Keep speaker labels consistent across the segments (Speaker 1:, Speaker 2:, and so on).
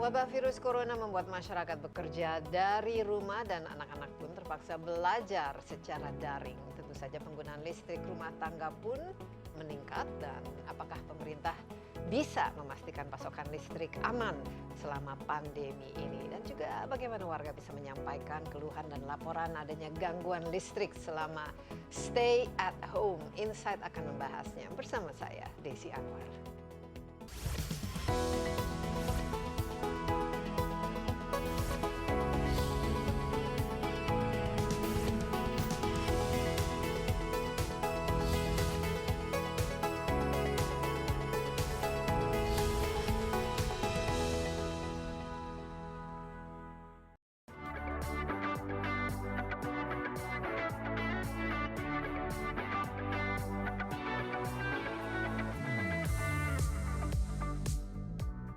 Speaker 1: Wabah virus corona membuat masyarakat bekerja dari rumah dan anak-anak pun terpaksa belajar secara daring. Tentu saja penggunaan listrik rumah tangga pun meningkat, dan apakah pemerintah bisa memastikan pasokan listrik aman selama pandemi ini, dan juga bagaimana warga bisa menyampaikan keluhan dan laporan adanya gangguan listrik selama stay at home. Insight akan membahasnya bersama saya, Desi Anwar.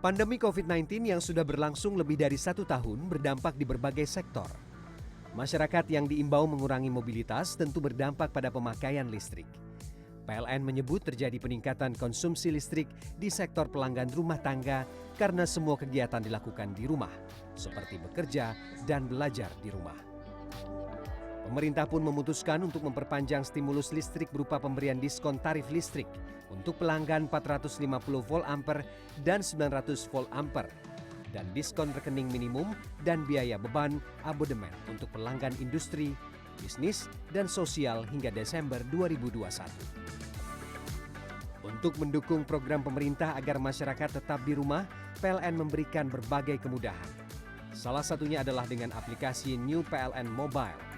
Speaker 2: Pandemi COVID-19 yang sudah berlangsung lebih dari 1 tahun berdampak di berbagai sektor. Masyarakat yang diimbau mengurangi mobilitas tentu berdampak pada pemakaian listrik. PLN menyebut terjadi peningkatan konsumsi listrik di sektor pelanggan rumah tangga karena semua kegiatan dilakukan di rumah, seperti bekerja dan belajar di rumah. Pemerintah pun memutuskan untuk memperpanjang stimulus listrik berupa pemberian diskon tarif listrik untuk pelanggan 450 volt ampere dan 900 volt ampere, dan diskon rekening minimum dan biaya beban abodemen untuk pelanggan industri, bisnis, dan sosial hingga Desember 2021. Untuk mendukung program pemerintah agar masyarakat tetap di rumah, PLN memberikan berbagai kemudahan. Salah satunya adalah dengan aplikasi New PLN Mobile.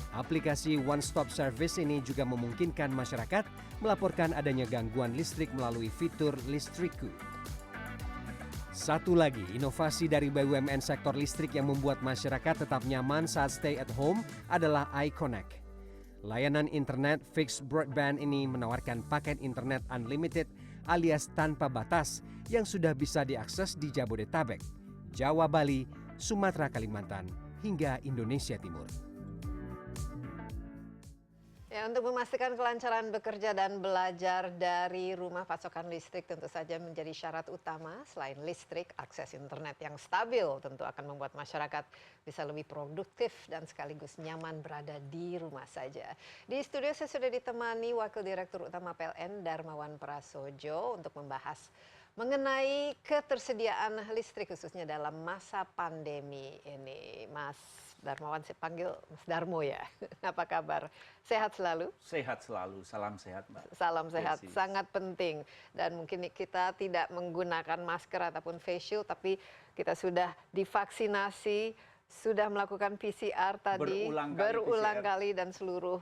Speaker 2: Aplikasi One Stop Service ini juga memungkinkan masyarakat melaporkan adanya gangguan listrik melalui fitur Listrikku. Satu lagi inovasi dari BUMN sektor listrik yang membuat masyarakat tetap nyaman saat stay at home adalah iConnect. Layanan internet fixed broadband ini menawarkan paket internet unlimited alias tanpa batas yang sudah bisa diakses di Jabodetabek, Jawa, Bali, Sumatera, Kalimantan, hingga Indonesia Timur.
Speaker 1: Ya, untuk memastikan kelancaran bekerja dan belajar dari rumah, pasokan listrik tentu saja menjadi syarat utama. Selain listrik, akses internet yang stabil tentu akan membuat masyarakat bisa lebih produktif dan sekaligus nyaman berada di rumah saja. Di studio saya sudah ditemani Wakil Direktur Utama PLN Darmawan Prasojo untuk membahas mengenai ketersediaan listrik khususnya dalam masa pandemi ini. Mas Darmawan, saya panggil Mas Darmo ya. Apa kabar? Sehat selalu?
Speaker 3: Sehat selalu, salam sehat Mbak.
Speaker 1: Salam sehat,
Speaker 3: Desi.
Speaker 1: sangat penting. Dan mungkin kita tidak menggunakan masker ataupun face shield, tapi kita sudah divaksinasi, sudah melakukan PCR tadi, berulang kali, dan seluruh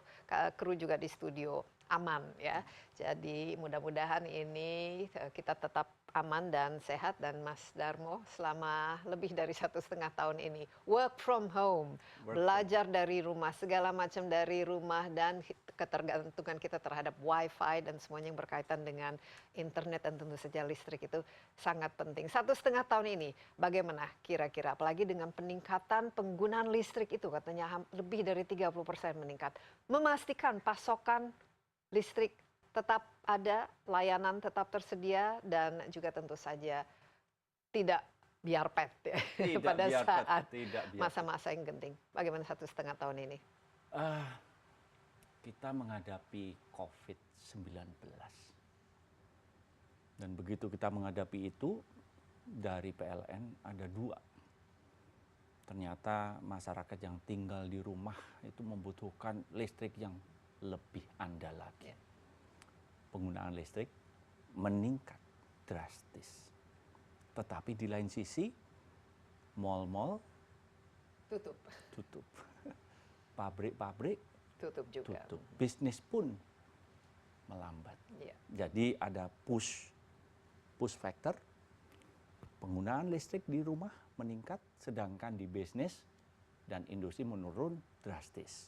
Speaker 1: kru juga di studio aman ya. Jadi mudah-mudahan ini kita tetap aman dan sehat. Dan Mas Darmo selama lebih dari 1,5 tahun ini work from home, belajar dari rumah, segala macam dari rumah, dan ketergantungan kita terhadap wifi dan semuanya yang berkaitan dengan internet dan tentu saja listrik itu sangat penting. 1,5 tahun ini bagaimana kira-kira, apalagi dengan peningkatan penggunaan listrik itu katanya lebih dari 30% meningkat, memastikan pasokan listrik tetap ada, layanan tetap tersedia, dan juga tentu saja tidak biarpet ya, pada saat masa-masa yang genting. Bagaimana 1,5 tahun ini?
Speaker 3: Kita menghadapi COVID-19. Dan begitu kita menghadapi itu, dari PLN ada 2. Ternyata masyarakat yang tinggal di rumah itu membutuhkan listrik yang lebih andal lagi. Penggunaan listrik meningkat drastis. Tetapi di lain sisi, mal-mal tutup. Pabrik-pabrik
Speaker 1: tutup juga.
Speaker 3: Tutup. Bisnis pun melambat. Jadi ada push factor. Penggunaan listrik di rumah meningkat, sedangkan di bisnis dan industri menurun drastis.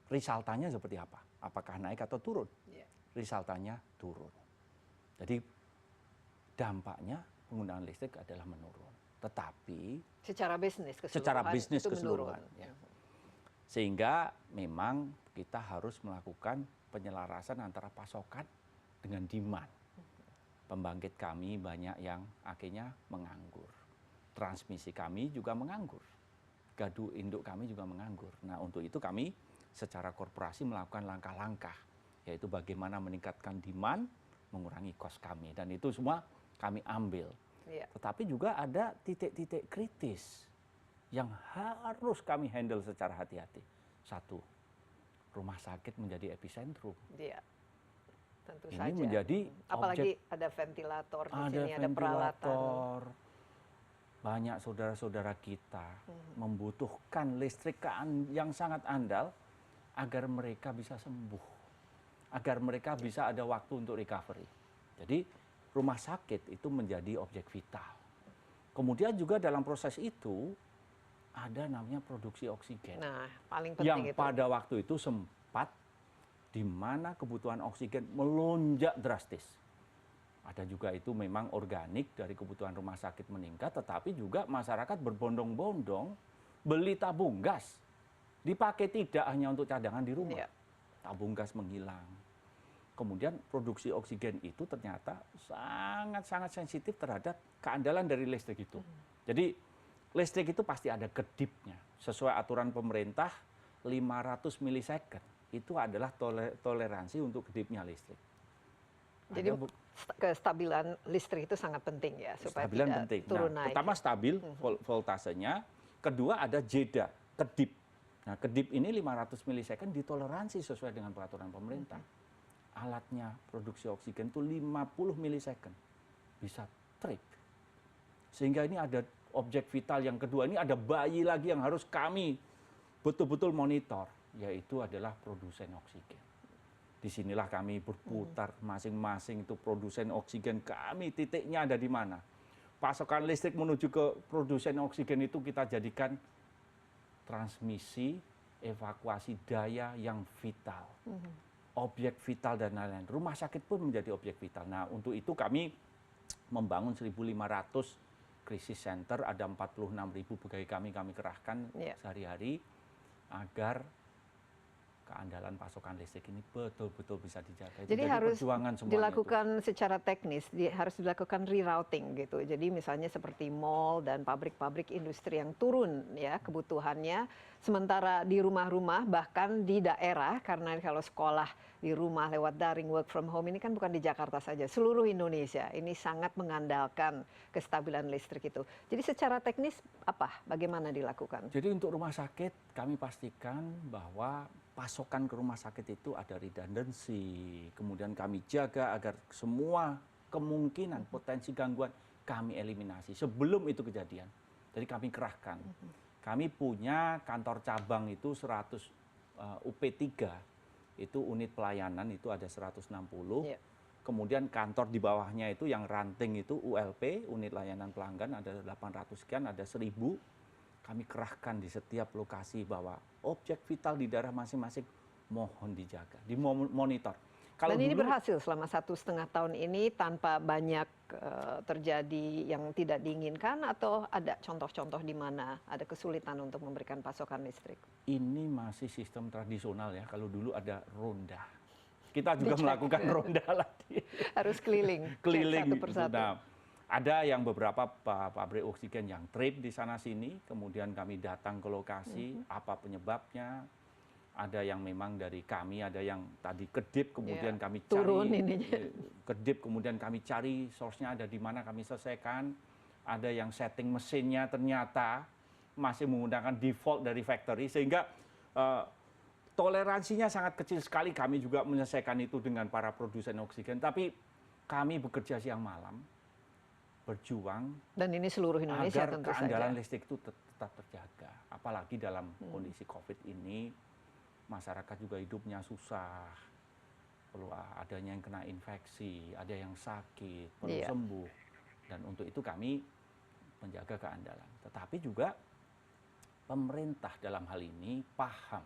Speaker 3: Resultanya seperti apa? Apakah naik atau turun? Resultanya turun. Jadi dampaknya penggunaan listrik adalah menurun. Tetapi
Speaker 1: secara bisnis
Speaker 3: keseluruhan ya. Sehingga memang kita harus melakukan penyelarasan antara pasokan dengan demand. Pembangkit kami banyak yang akhirnya menganggur. transmisi kami juga menganggur. Gardu induk kami juga menganggur. Nah, untuk itu kami secara korporasi melakukan langkah-langkah, yaitu bagaimana meningkatkan demand, mengurangi cost kami. Dan itu semua kami ambil. Tetapi juga ada titik-titik kritis yang harus kami handle secara hati-hati. Satu, rumah sakit menjadi epicentrum.
Speaker 1: Iya, tentu
Speaker 3: Ini
Speaker 1: saja.
Speaker 3: menjadi
Speaker 1: apalagi ada ventilator di sini, ada peralatan.
Speaker 3: Banyak saudara-saudara kita membutuhkan listrik yang sangat andal agar mereka bisa sembuh, agar mereka bisa ada waktu untuk recovery. Jadi rumah sakit itu menjadi objek vital. Kemudian juga dalam proses itu ada namanya produksi oksigen.
Speaker 1: Nah, paling penting
Speaker 3: yang
Speaker 1: itu.
Speaker 3: pada waktu itu sempat di mana kebutuhan oksigen melonjak drastis. Ada juga itu memang organik dari kebutuhan rumah sakit meningkat, tetapi juga masyarakat berbondong-bondong beli tabung gas. Dipakai tidak hanya untuk cadangan di rumah. Tabung gas menghilang. Kemudian produksi oksigen itu ternyata sangat-sangat sensitif terhadap keandalan dari listrik itu. Jadi listrik itu pasti ada kedipnya. Sesuai aturan pemerintah 500 milisecond itu adalah toleransi untuk kedipnya listrik.
Speaker 1: Jadi kestabilan listrik itu sangat penting ya, supaya tidak turun naik.
Speaker 3: Pertama stabil voltasenya, kedua ada jeda, kedip. Nah, kedip ini 500 milisecond ditoleransi sesuai dengan peraturan pemerintah. Alatnya produksi oksigen itu 50 milisecond bisa trip. Sehingga ini ada objek vital yang kedua, ini ada bayi lagi yang harus kami betul-betul monitor, yaitu adalah produsen oksigen. Disinilah kami berputar, masing-masing itu produsen oksigen kami, titiknya ada di mana. Pasokan listrik menuju ke produsen oksigen itu kita jadikan transmisi, evakuasi daya yang vital. Objek vital dan lain-lain. Rumah sakit pun menjadi objek vital. Nah, untuk itu kami membangun 1.500 krisis center, ada 46.000 pegawai kami kerahkan sehari-hari agar keandalan pasokan listrik ini betul-betul bisa dijaga.
Speaker 1: Jadi harus dilakukan secara teknis, harus dilakukan rerouting gitu. Jadi misalnya seperti mall dan pabrik-pabrik industri yang turun ya kebutuhannya, sementara di rumah-rumah bahkan di daerah, karena kalau sekolah di rumah lewat daring, work from home, ini kan bukan di Jakarta saja, seluruh Indonesia ini sangat mengandalkan kestabilan listrik itu. Jadi secara teknis bagaimana dilakukan?
Speaker 3: Jadi untuk rumah sakit kami pastikan bahwa pasokan ke rumah sakit itu ada redundancy, kemudian kami jaga agar semua kemungkinan potensi gangguan kami eliminasi sebelum itu kejadian. Jadi kami kerahkan. Kami punya kantor cabang itu 100 UP3, itu unit pelayanan itu ada 160. Kemudian kantor di bawahnya itu yang ranting itu ULP, unit layanan pelanggan ada 800 sekian, ada 1.000. Kami kerahkan di setiap lokasi bahwa objek vital di daerah masing-masing mohon dijaga, dimonitor.
Speaker 1: Dan ini berhasil selama 1,5 tahun ini tanpa banyak terjadi yang tidak diinginkan, atau ada contoh-contoh di mana ada kesulitan untuk memberikan pasokan listrik?
Speaker 3: Ini masih sistem tradisional ya, kalau dulu ada ronda. Kita juga melakukan ronda lagi.
Speaker 1: Harus keliling satu persatu.
Speaker 3: Nah, ada yang beberapa pabrik oksigen yang trip di sana-sini, kemudian kami datang ke lokasi, apa penyebabnya. Ada yang memang dari kami, ada yang tadi kedip, kemudian kami cari kedip, kemudian kami cari source-nya ada di mana, kami selesaikan. Ada yang setting mesinnya ternyata masih menggunakan default dari factory, sehingga toleransinya sangat kecil sekali. Kami juga menyelesaikan itu dengan para produsen oksigen, tapi kami bekerja siang malam, berjuang. Dan ini seluruh Indonesia agar tentu keandalan listrik itu tetap terjaga. Apalagi dalam kondisi COVID ini, masyarakat juga hidupnya susah, perlu adanya yang kena infeksi, ada yang sakit, perlu sembuh. Dan untuk itu kami menjaga keandalan. Tetapi juga pemerintah dalam hal ini paham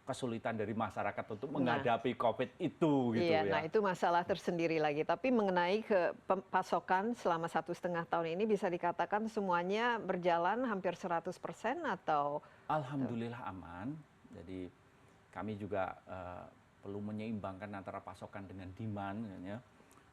Speaker 3: kesulitan dari masyarakat untuk menghadapi COVID itu. Gitu ya.
Speaker 1: Nah itu masalah tersendiri lagi. Tapi mengenai pasokan selama 1,5 tahun ini bisa dikatakan semuanya berjalan hampir 100% atau?
Speaker 3: Alhamdulillah aman. Jadi kami juga perlu menyeimbangkan antara pasokan dengan demand. Ya.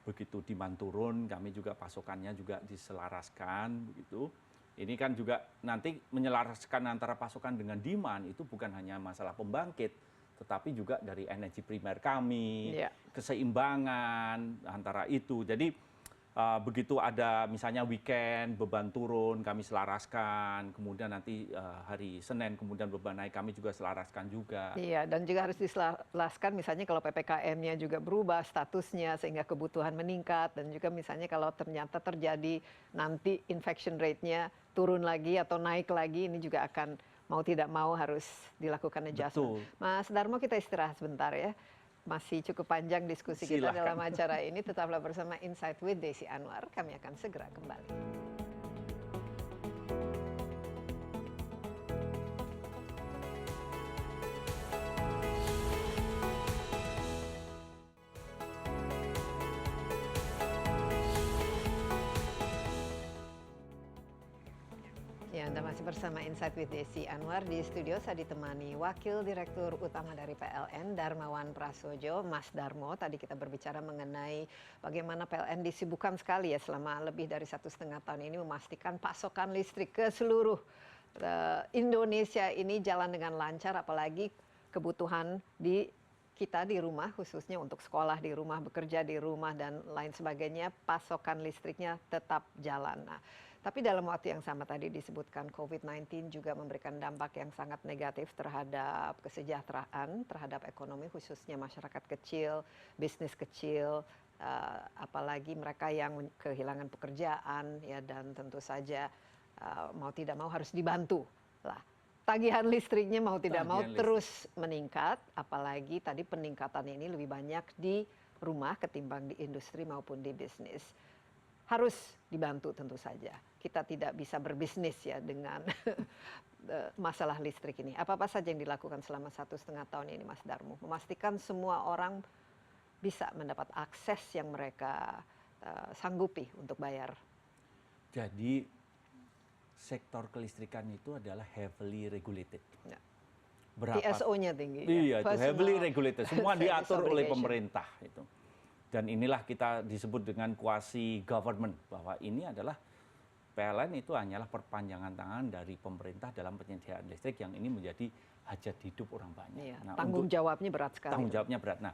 Speaker 3: Begitu demand turun, kami juga pasokannya juga diselaraskan. Begitu. Ini kan juga nanti menyelaraskan antara pasokan dengan demand itu bukan hanya masalah pembangkit, tetapi juga dari energi primer kami, keseimbangan antara itu. Jadi begitu ada misalnya weekend beban turun kami selaraskan, kemudian nanti hari Senin kemudian beban naik kami juga selaraskan juga.
Speaker 1: Iya, dan juga harus diselaraskan misalnya kalau PPKM-nya juga berubah statusnya sehingga kebutuhan meningkat, dan juga misalnya kalau ternyata terjadi nanti infection rate-nya turun lagi atau naik lagi, ini juga akan mau tidak mau harus dilakukan adjustment.
Speaker 3: Betul.
Speaker 1: Mas Darmo, kita istirahat sebentar ya. Masih cukup panjang diskusi kita dalam acara ini. Tetaplah bersama Insight with Desi Anwar. Kami akan segera kembali. Ya, Anda masih bersama Insight with Desi Anwar. Di studio saya ditemani Wakil Direktur Utama dari PLN, Darmawan Prasojo, Mas Darmo. Tadi kita berbicara mengenai bagaimana PLN disibukkan sekali ya selama lebih dari 1,5 tahun ini memastikan pasokan listrik ke seluruh Indonesia ini jalan dengan lancar, apalagi kebutuhan kita di rumah, khususnya untuk sekolah di rumah, bekerja di rumah, dan lain sebagainya, pasokan listriknya tetap jalan. Nah, tapi dalam waktu yang sama tadi disebutkan COVID-19 juga memberikan dampak yang sangat negatif terhadap kesejahteraan, terhadap ekonomi, khususnya masyarakat kecil, bisnis kecil, apalagi mereka yang kehilangan pekerjaan, ya, dan tentu saja mau tidak mau harus dibantu lah. Tagihan listriknya mau tidak mau terus meningkat, apalagi tadi peningkatan ini lebih banyak di rumah ketimbang di industri maupun di bisnis. Harus dibantu tentu saja. Kita tidak bisa berbisnis ya dengan masalah listrik ini. Apa-apa saja yang dilakukan selama 1,5 tahun ini, Mas Darmo? Memastikan semua orang bisa mendapat akses yang mereka sanggupi untuk bayar.
Speaker 3: Jadi sektor kelistrikan itu adalah heavily regulated.
Speaker 1: Ya.
Speaker 3: TSO-nya
Speaker 1: tinggi.
Speaker 3: Iya, itu heavily regulated. Semua diatur oleh pemerintah itu. Dan inilah kita disebut dengan quasi government, bahwa ini adalah PLN itu hanyalah perpanjangan tangan dari pemerintah dalam penyediaan listrik yang ini menjadi hajat hidup orang banyak.
Speaker 1: Iya, nah, tanggung jawabnya berat sekali.
Speaker 3: Tanggung jawabnya berat. Nah,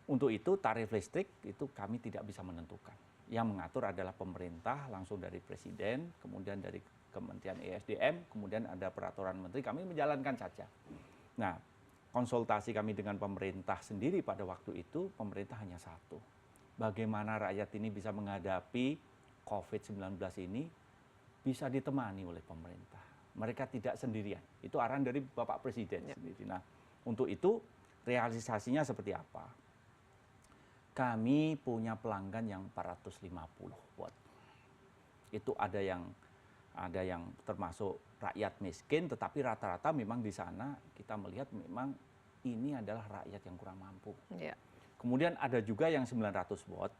Speaker 3: untuk itu tarif listrik itu kami tidak bisa menentukan. Yang mengatur adalah pemerintah langsung dari presiden, kemudian dari Kementerian ESDM, kemudian ada peraturan menteri, kami menjalankan saja. Nah, konsultasi kami dengan pemerintah sendiri pada waktu itu, pemerintah hanya satu. Bagaimana rakyat ini bisa menghadapi COVID-19 ini bisa ditemani oleh pemerintah. Mereka tidak sendirian. Itu arahan dari Bapak Presiden sendiri. Nah, untuk itu realisasinya seperti apa? Kami punya pelanggan yang 450 watt. Itu ada yang termasuk rakyat miskin, tetapi rata-rata memang di sana kita melihat memang ini adalah rakyat yang kurang mampu.
Speaker 1: Ya.
Speaker 3: Kemudian ada juga yang 900 watt,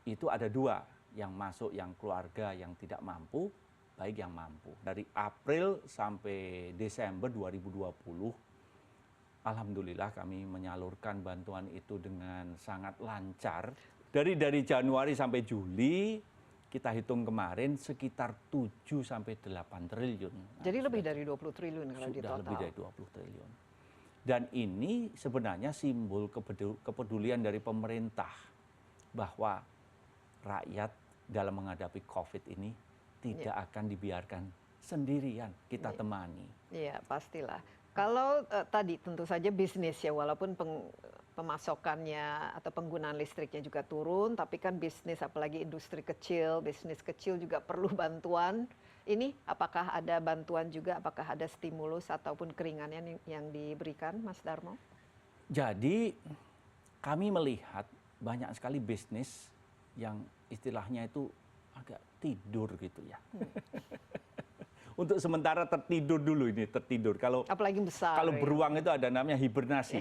Speaker 3: itu ada dua, yang masuk yang keluarga yang tidak mampu, baik yang mampu. Dari April sampai Desember 2020, alhamdulillah kami menyalurkan bantuan itu dengan sangat lancar. Dari Januari sampai Juli, kita hitung kemarin sekitar 7 sampai 8 triliun.
Speaker 1: Jadi lebih dari 20 triliun kalau di total.
Speaker 3: Sudah lebih dari 20 triliun. Dan ini sebenarnya simbol kepedulian dari pemerintah bahwa rakyat dalam menghadapi COVID ini tidak akan dibiarkan sendirian, kita temani.
Speaker 1: Iya, pastilah. Kalau tadi tentu saja bisnis ya, walaupun pemasokannya atau penggunaan listriknya juga turun, tapi kan bisnis, apalagi industri kecil, bisnis kecil juga perlu bantuan. Ini apakah ada bantuan juga, apakah ada stimulus ataupun keringanan yang diberikan, Mas Darmo?
Speaker 3: Jadi kami melihat banyak sekali bisnis yang istilahnya itu agak tidur gitu ya. Untuk sementara tertidur dulu ini, tertidur. Kalau
Speaker 1: apalagi besar.
Speaker 3: Kalau beruang itu ada namanya hibernasi.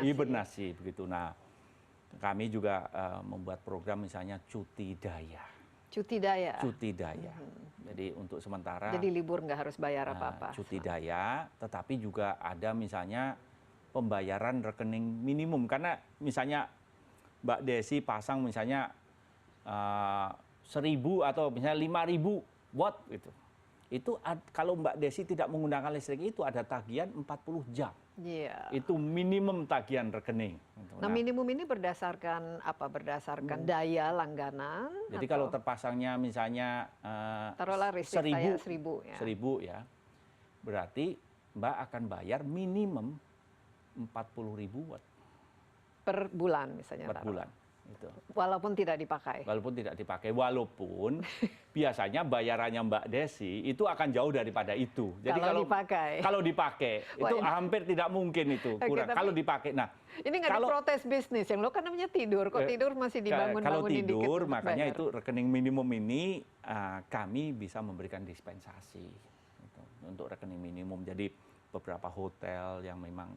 Speaker 1: Hibernasi
Speaker 3: Begitu. Nah, kami juga membuat program misalnya cuti daya.
Speaker 1: Cuti daya.
Speaker 3: Cuti daya. Jadi untuk sementara.
Speaker 1: Jadi libur nggak harus bayar apa-apa.
Speaker 3: Cuti daya, tetapi juga ada misalnya pembayaran rekening minimum, karena misalnya Mbak Desi pasang misalnya 1.000 atau misalnya 5.000 watt gitu. itu kalau Mbak Desi tidak menggunakan listrik itu ada tagihan 40 jam.
Speaker 1: Iya.
Speaker 3: Itu minimum tagihan rekening.
Speaker 1: Nah, minimum ini berdasarkan apa? Berdasarkan daya langganan?
Speaker 3: Jadi
Speaker 1: atau?
Speaker 3: kalau terpasangnya misalnya
Speaker 1: Taruhlah listrik saya 1000 ya.
Speaker 3: 1000 ya. Berarti Mbak akan bayar minimum 40.000 watt
Speaker 1: Per bulan misalnya.
Speaker 3: per bulan. Itu.
Speaker 1: Walaupun tidak dipakai.
Speaker 3: Walaupun tidak dipakai, walaupun biasanya bayarannya Mbak Desi itu akan jauh daripada itu. Jadi kalau dipakai itu hampir tidak mungkin itu kurang. Kalau dipakai, nah
Speaker 1: ini nggak diprotes bisnis yang lo kan namanya tidur, kok tidur masih dibangun-bangunin
Speaker 3: kalau
Speaker 1: dikit.
Speaker 3: tidur makanya bayar. Itu rekening minimum ini kami bisa memberikan dispensasi untuk rekening minimum. Jadi beberapa hotel yang memang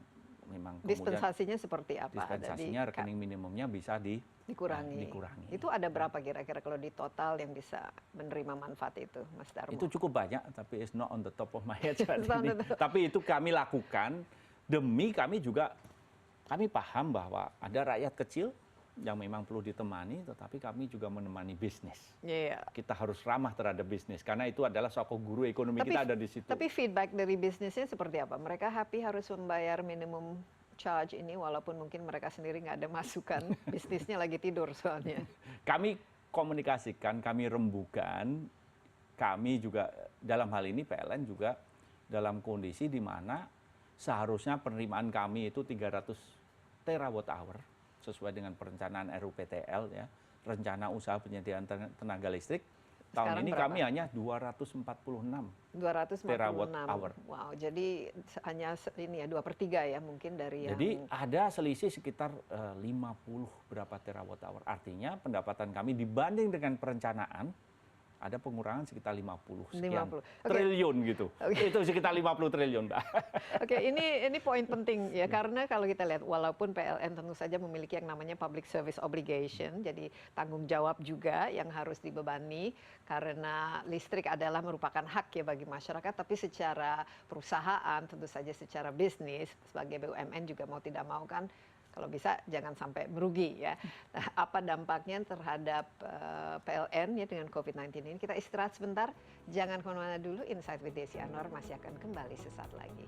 Speaker 1: dispensasinya seperti apa?
Speaker 3: Dispensasinya rekening minimumnya bisa dikurangi.
Speaker 1: Itu ada berapa kira-kira kalau di total yang bisa menerima manfaat itu, Mas Darmo?
Speaker 3: Itu cukup banyak, tapi it's not on the top of my head saat ini. Tapi itu kami lakukan demi kami paham bahwa ada rakyat kecil yang memang perlu ditemani, tetapi kami juga menemani bisnis.
Speaker 1: Yeah.
Speaker 3: Kita harus ramah terhadap bisnis, karena itu adalah sokok guru ekonomi kita ada di situ.
Speaker 1: Tapi feedback dari bisnisnya seperti apa? Mereka happy harus membayar minimum charge ini, walaupun mungkin mereka sendiri nggak ada masukan, bisnisnya lagi tidur soalnya.
Speaker 3: Kami komunikasikan, kami rembukan, kami juga dalam hal ini PLN juga dalam kondisi di mana seharusnya penerimaan kami itu 300 terawatt hour, sesuai dengan perencanaan RUPTL ya, rencana usaha penyediaan tenaga listrik. Tahun ini berapa? Kami hanya 246 terawatt hour.
Speaker 1: Wow, jadi hanya ini ya 2/3 ya mungkin dari
Speaker 3: jadi ada selisih sekitar 50 berapa terawatt hour. Artinya pendapatan kami dibanding dengan perencanaan ada pengurangan sekitar 50 sekian triliun gitu. Itu sekitar 50 triliun, Mbak.
Speaker 1: Oke, ini poin penting ya, karena kalau kita lihat walaupun PLN tentu saja memiliki yang namanya public service obligation, jadi tanggung jawab juga yang harus dibebani karena listrik adalah merupakan hak ya bagi masyarakat, tapi secara perusahaan tentu saja secara bisnis sebagai BUMN juga mau tidak mau kan kalau bisa jangan sampai merugi ya. Nah, apa dampaknya terhadap PLN ya dengan COVID-19 ini? Kita istirahat sebentar, jangan kemana-mana dulu. Insight with Desi Anwar masih akan kembali sesaat lagi.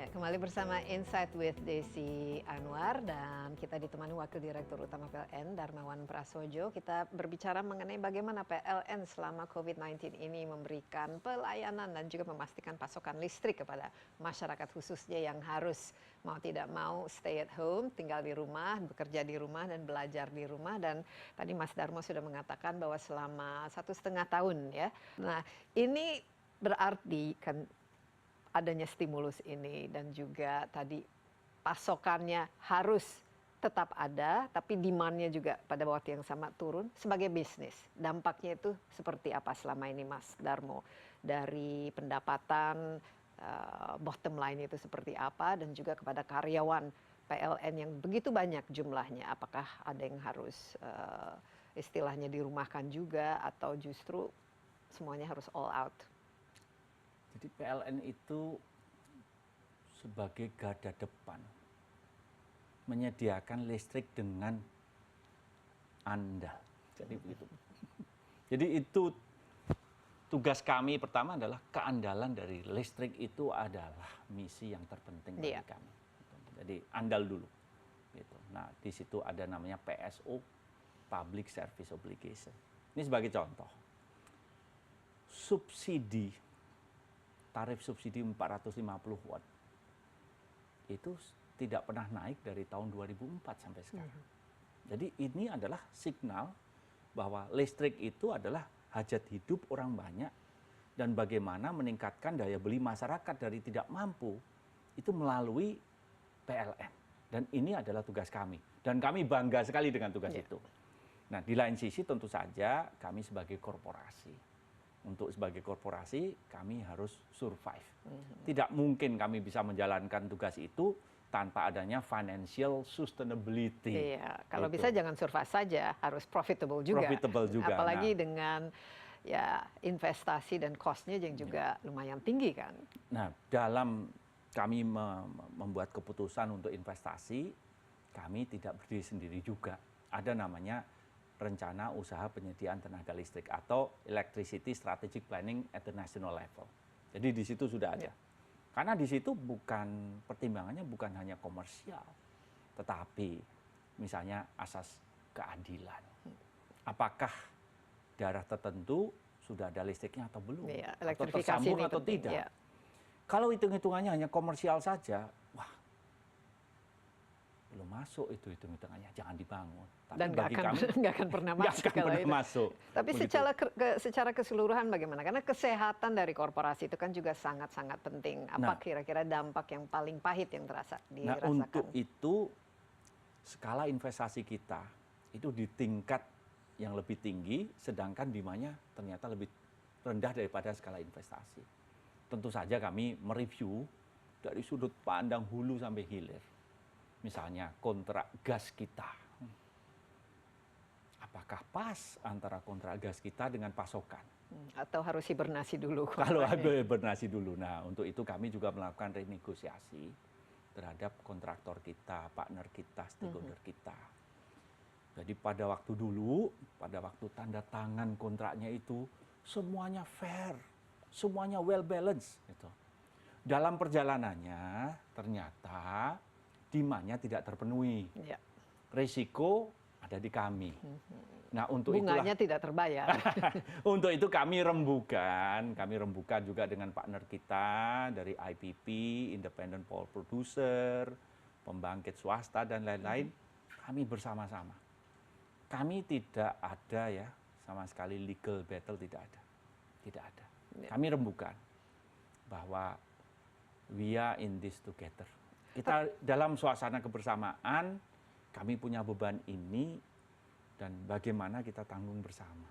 Speaker 1: Kembali bersama Insight with Desi Anwar dan kita ditemani Wakil Direktur Utama PLN Darmawan Prasojo. Kita berbicara mengenai bagaimana PLN selama COVID-19 ini memberikan pelayanan dan juga memastikan pasokan listrik kepada masyarakat khususnya yang harus mau tidak mau stay at home, tinggal di rumah, bekerja di rumah dan belajar di rumah. Dan tadi Mas Darmo sudah mengatakan bahwa selama 1,5 tahun ya. Nah, ini berarti kan adanya stimulus ini dan juga tadi pasokannya harus tetap ada, tapi demand-nya juga pada waktu yang sama turun. Sebagai bisnis, dampaknya itu seperti apa selama ini, Mas Darmo? Dari pendapatan, bottom line itu seperti apa, dan juga kepada karyawan PLN yang begitu banyak jumlahnya. Apakah ada yang harus istilahnya dirumahkan juga, atau justru semuanya harus all out?
Speaker 3: Jadi PLN itu sebagai garda depan menyediakan listrik dengan andal. Jadi begitu. Jadi itu tugas kami pertama adalah keandalan dari listrik itu adalah misi yang terpenting bagi kami. Jadi andal dulu. Gitu. Nah di situ ada namanya PSO, Public Service Obligation. Ini sebagai contoh. Subsidi tarif subsidi 450 watt itu tidak pernah naik dari tahun 2004 sampai sekarang. Jadi ini adalah signal bahwa listrik itu adalah hajat hidup orang banyak dan bagaimana meningkatkan daya beli masyarakat dari tidak mampu itu melalui PLN. Dan ini adalah tugas kami. Dan kami bangga sekali dengan tugas itu. Nah, di lain sisi tentu saja kami sebagai korporasi. Untuk sebagai korporasi kami harus survive. Tidak mungkin kami bisa menjalankan tugas itu tanpa adanya financial sustainability.
Speaker 1: Iya, kalau bisa jangan survive saja, harus profitable juga.
Speaker 3: Profitable juga.
Speaker 1: Apalagi dengan ya investasi dan cost-nya yang juga lumayan tinggi kan.
Speaker 3: Nah, dalam kami membuat keputusan untuk investasi, kami tidak berdiri sendiri juga. Ada namanya rencana usaha penyediaan tenaga listrik atau Electricity Strategic Planning at the national level. Jadi di situ sudah ada. Karena di situ pertimbangannya bukan hanya komersial, tetapi misalnya asas keadilan. Apakah daerah tertentu sudah ada listriknya atau belum?
Speaker 1: Ya,
Speaker 3: atau
Speaker 1: elektrifikasi
Speaker 3: tersambung
Speaker 1: ini
Speaker 3: atau
Speaker 1: penting,
Speaker 3: tidak?
Speaker 1: ya.
Speaker 3: Kalau hitung-hitungannya hanya komersial saja, wah, belum masuk itu hitung-hitungannya, jangan dibangun. Tapi
Speaker 1: Dan
Speaker 3: bagi kami
Speaker 1: nggak akan pernah
Speaker 3: nggak
Speaker 1: masuk
Speaker 3: akan
Speaker 1: kalau
Speaker 3: pernah
Speaker 1: itu.
Speaker 3: masuk.
Speaker 1: Tapi
Speaker 3: Begitu.
Speaker 1: secara keseluruhan bagaimana? Karena kesehatan dari korporasi itu kan juga sangat-sangat penting. Apa kira-kira dampak yang paling pahit yang dirasakan?
Speaker 3: Nah, untuk itu skala investasi kita itu di tingkat yang lebih tinggi, sedangkan demandnya ternyata lebih rendah daripada skala investasi. Tentu saja kami mereview dari sudut pandang hulu sampai hilir. Misalnya kontrak gas kita. Apakah pas antara kontrak gas kita dengan pasokan?
Speaker 1: Atau harus hibernasi dulu?
Speaker 3: Kalau hibernasi dulu. Nah, untuk itu kami juga melakukan renegosiasi terhadap kontraktor kita, partner kita, stakeholder kita. Jadi pada waktu dulu, pada waktu tanda tangan kontraknya itu, semuanya fair, semuanya well balanced. Gitu. Dalam perjalanannya, ternyata demand-nya tidak terpenuhi.
Speaker 1: Ya.
Speaker 3: Risiko ada di kami. Nah, untuk
Speaker 1: bunganya tidak terbayar.
Speaker 3: Untuk itu kami rembukan juga dengan partner kita dari IPP, Independent Power Producer, pembangkit swasta dan lain-lain. Kami bersama-sama. Kami tidak ada ya sama sekali legal battle, tidak ada. Tidak ada. Kami rembukan bahwa we are in this together. Kita dalam suasana kebersamaan, kami punya beban ini dan bagaimana kita tanggung bersama.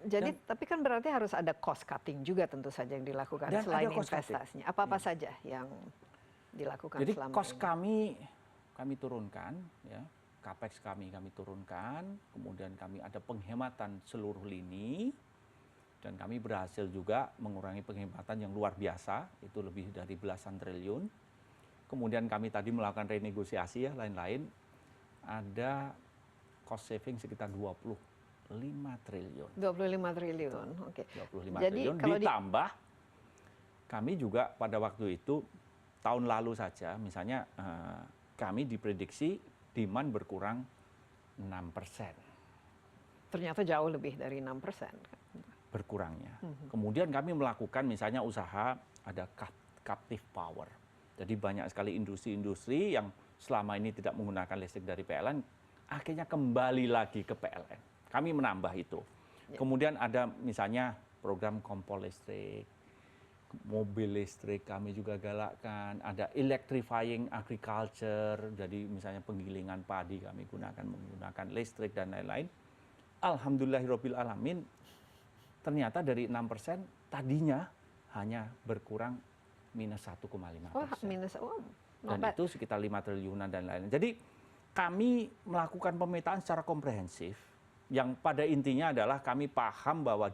Speaker 1: Jadi, tapi kan berarti harus ada cost cutting juga tentu saja yang dilakukan
Speaker 3: dan
Speaker 1: selain
Speaker 3: ada cost
Speaker 1: investasinya. Apa-apa saja yang dilakukan
Speaker 3: Jadi
Speaker 1: selama
Speaker 3: cost
Speaker 1: ini?
Speaker 3: kami turunkan, ya, capex kami turunkan, kemudian kami ada penghematan seluruh lini, dan kami berhasil juga mengurangi penghematan yang luar biasa, itu lebih dari belasan triliun. Kemudian kami tadi melakukan renegosiasi ya, lain-lain, ada cost saving sekitar 25 triliun.
Speaker 1: 25 triliun, oke.
Speaker 3: 25 triliun ditambah, kami juga pada waktu itu, tahun lalu saja, misalnya kami diprediksi demand berkurang 6%.
Speaker 1: Ternyata jauh lebih dari 6%.
Speaker 3: Berkurangnya. Kemudian kami melakukan misalnya usaha ada captive power. Jadi banyak sekali industri-industri yang selama ini tidak menggunakan listrik dari PLN, akhirnya kembali lagi ke PLN. Kami menambah itu. Kemudian ada misalnya program kompor listrik, mobil listrik kami juga galakkan, ada electrifying agriculture, jadi misalnya penggilingan padi kami menggunakan listrik dan lain-lain. Alhamdulillahirabbil alamin, ternyata dari 6% tadinya hanya berkurang minus 1,5%.
Speaker 1: Oh, minus,
Speaker 3: dan itu sekitar 5 triliunan dan lain-lain. Jadi kami melakukan pemetaan secara komprehensif, yang pada intinya adalah kami paham bahwa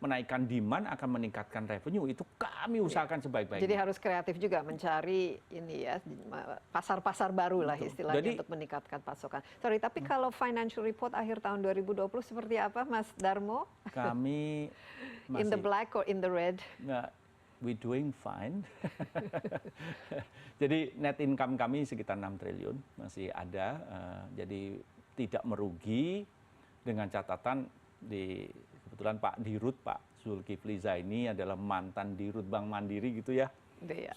Speaker 3: menaikkan demand akan meningkatkan revenue, itu kami usahakan sebaik-baiknya.
Speaker 1: Jadi harus kreatif juga mencari ini ya, pasar-pasar baru lah istilahnya. Jadi, untuk meningkatkan pasokan. Sorry, tapi kalau financial report akhir tahun 2020 seperti apa, Mas Darmo?
Speaker 3: Kami masih
Speaker 1: in the black or in the red?
Speaker 3: We doing fine. Jadi net income kami sekitar 6 triliun, masih ada. Jadi tidak merugi, dengan catatan kebetulan Pak Dirut, Pak Zulkifli Zaini adalah mantan Dirut Bank Mandiri gitu ya.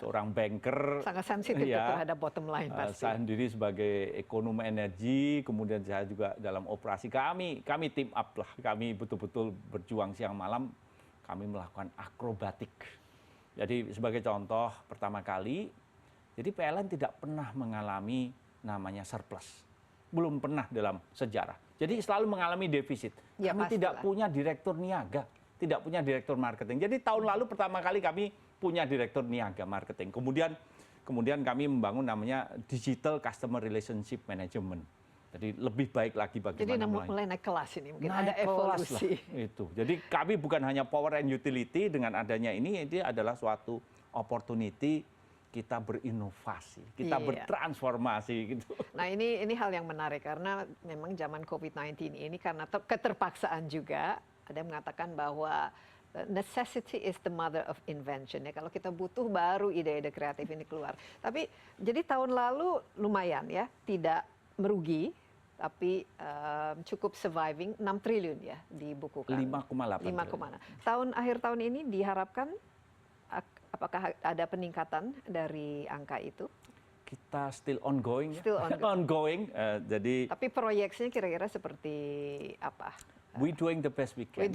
Speaker 3: Seorang banker.
Speaker 1: Sangat sensitif ya, terhadap bottom line pasti.
Speaker 3: Saya sendiri sebagai ekonom energi, kemudian saya juga dalam operasi kami team up lah. Kami betul-betul berjuang siang malam, kami melakukan akrobatik. Jadi sebagai contoh pertama kali, jadi PLN tidak pernah mengalami namanya surplus. Belum pernah dalam sejarah. Jadi selalu mengalami defisit.
Speaker 1: Ya,
Speaker 3: kami tidak punya direktur niaga, tidak punya direktur marketing. Jadi tahun lalu pertama kali kami punya direktur niaga marketing. Kemudian kami membangun namanya Digital Customer Relationship Management. Jadi lebih baik lagi bagaimana
Speaker 1: Jadi mulai naik kelas ini, mungkin ada
Speaker 3: naik kelas
Speaker 1: evolusi.
Speaker 3: lah, itu. Jadi kami bukan hanya power and utility, dengan adanya ini adalah suatu opportunity kita berinovasi, kita bertransformasi gitu.
Speaker 1: Nah ini hal yang menarik karena memang zaman COVID-19 ini karena keterpaksaan juga, ada yang mengatakan bahwa necessity is the mother of invention ya. Kalau kita butuh baru ide-ide kreatif ini keluar. Tapi jadi tahun lalu lumayan ya, tidak merugi tapi cukup surviving 6 triliun ya dibukukan.
Speaker 3: 5,8.
Speaker 1: Akhir tahun ini diharapkan apakah ada peningkatan dari angka itu?
Speaker 3: Kita still ongoing.
Speaker 1: Still
Speaker 3: ongoing. Jadi.
Speaker 1: Tapi proyeksinya kira-kira seperti apa?
Speaker 3: We doing the best we can,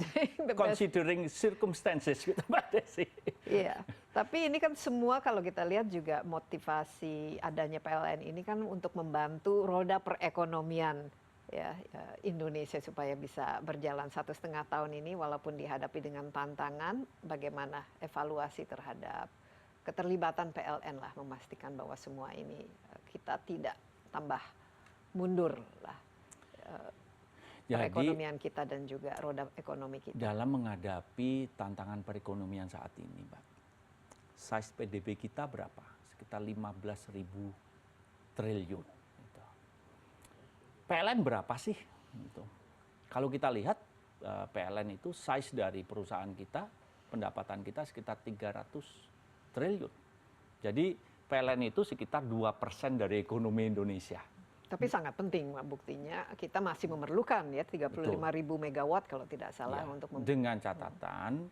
Speaker 3: considering circumstances, gitu Mbak Desi.
Speaker 1: Iya, tapi ini kan semua kalau kita lihat juga motivasi adanya PLN ini kan untuk membantu roda perekonomian ya Indonesia supaya bisa berjalan 1,5 tahun ini walaupun dihadapi dengan tantangan. Bagaimana evaluasi terhadap keterlibatan PLN lah, memastikan bahwa semua ini kita tidak tambah mundur lah. Perekonomian kita dan juga roda ekonomi kita.
Speaker 3: Dalam menghadapi tantangan perekonomian saat ini, Mbak, size PDB kita berapa? Sekitar 15.000 triliun. Gitu. PLN berapa sih? Gitu. Kalau kita lihat PLN itu size dari perusahaan kita, pendapatan kita sekitar 300 triliun. Jadi PLN itu sekitar 2% dari ekonomi Indonesia.
Speaker 1: Tapi sangat penting, buktinya kita masih memerlukan ya 35.000 megawatt kalau tidak salah untuk
Speaker 3: dengan catatan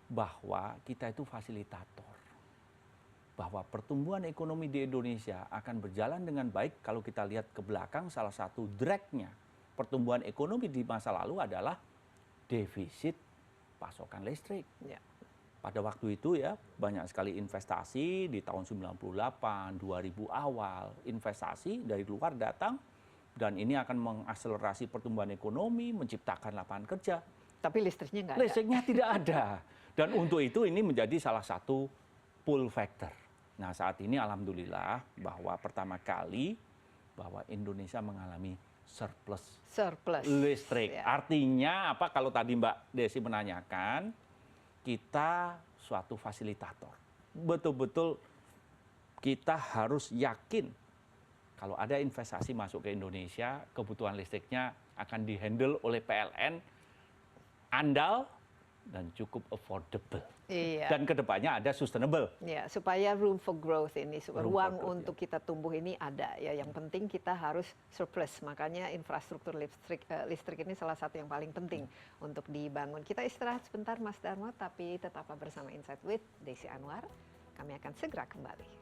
Speaker 3: bahwa kita itu fasilitator. Bahwa pertumbuhan ekonomi di Indonesia akan berjalan dengan baik kalau kita lihat ke belakang, salah satu drag-nya pertumbuhan ekonomi di masa lalu adalah defisit pasokan listrik. Ya. Pada waktu itu ya banyak sekali investasi di tahun 98, 2000 awal, investasi dari luar datang dan ini akan mengakselerasi pertumbuhan ekonomi, menciptakan lapangan kerja.
Speaker 1: Tapi listriknya nggak ada.
Speaker 3: Listriknya tidak ada. Dan untuk itu ini menjadi salah satu pull factor. Nah saat ini alhamdulillah bahwa pertama kali bahwa Indonesia mengalami surplus listrik. Ya. Artinya apa kalau tadi Mbak Desi menanyakan, kita suatu fasilitator. Betul-betul kita harus yakin kalau ada investasi masuk ke Indonesia, kebutuhan listriknya akan dihandle oleh PLN andal dan cukup affordable. Iya. Dan kedepannya ada sustainable.
Speaker 1: Ya, supaya room for growth ini, ruang untuk kita tumbuh ini ada. Ya, yang penting kita harus surplus. Makanya infrastruktur listrik ini salah satu yang paling penting untuk dibangun. Kita istirahat sebentar, Mas Darmo, tapi tetaplah bersama Insight with Desi Anwar. Kami akan segera kembali.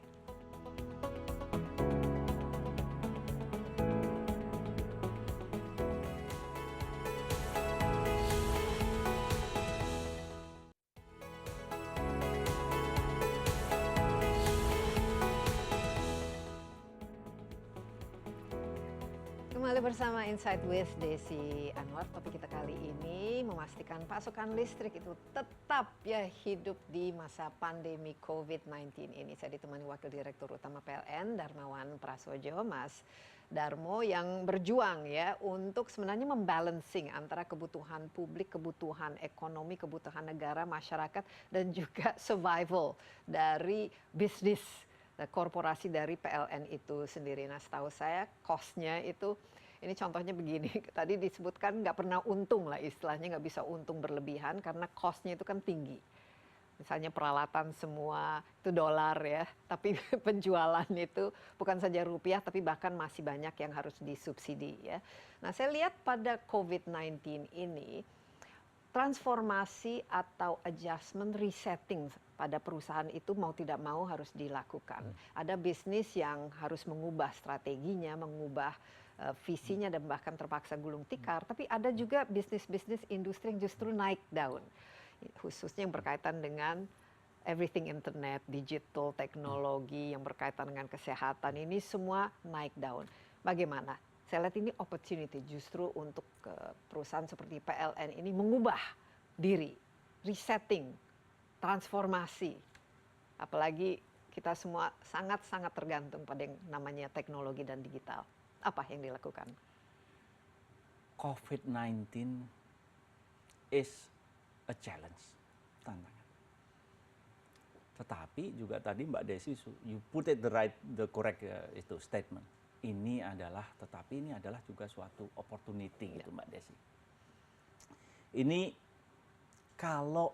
Speaker 1: Kembali bersama Insight with Desi Anwar. Topik kita kali ini memastikan pasokan listrik itu tetap ya hidup di masa pandemi COVID-19 ini. Saya ditemani Wakil Direktur Utama PLN Darmawan Prasojo, Mas Darmo, yang berjuang ya untuk sebenarnya membalancing antara kebutuhan publik, kebutuhan ekonomi, kebutuhan negara, masyarakat, dan juga survival dari bisnis korporasi dari PLN itu sendiri. Nah, setahu saya cost-nya itu, ini contohnya begini, tadi disebutkan nggak pernah untung lah istilahnya, nggak bisa untung berlebihan karena cost-nya itu kan tinggi. Misalnya peralatan semua itu dolar ya, tapi penjualan itu bukan saja rupiah, tapi bahkan masih banyak yang harus disubsidi ya. Nah, saya lihat pada COVID-19 ini, transformasi atau adjustment, resetting pada perusahaan itu mau tidak mau harus dilakukan. Ada bisnis yang harus mengubah strateginya, mengubah visinya dan bahkan terpaksa gulung tikar. Tapi ada juga bisnis-bisnis industri yang justru naik daun. Khususnya yang berkaitan dengan everything internet, digital, teknologi, yang berkaitan dengan kesehatan. Ini semua naik daun. Bagaimana? Saya lihat ini opportunity justru untuk perusahaan seperti PLN ini mengubah diri, resetting, transformasi. Apalagi kita semua sangat-sangat tergantung pada yang namanya teknologi dan digital. apa yang dilakukan?
Speaker 3: COVID-19 is a challenge, tantangan. Tetapi juga tadi Mbak Desi, you put it the correct itu statement. Ini adalah, tetapi ini adalah juga suatu opportunity gitu Mbak Desi. Ini kalau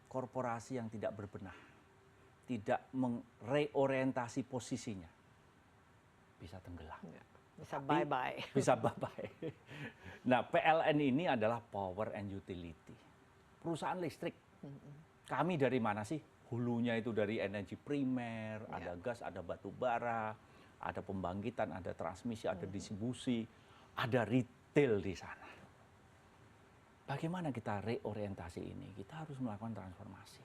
Speaker 3: korporasi yang tidak berbenah, tidak mereorientasi posisinya, bisa tenggelam.
Speaker 1: Bisa bye-bye.
Speaker 3: Bisa bye-bye. Nah, PLN ini adalah power and utility. Perusahaan listrik. Kami dari mana sih? Hulunya itu dari energi primer, ada gas, ada batu bara, ada pembangkitan, ada transmisi, ada distribusi, ada retail di sana. Bagaimana kita reorientasi ini? Kita harus melakukan transformasi.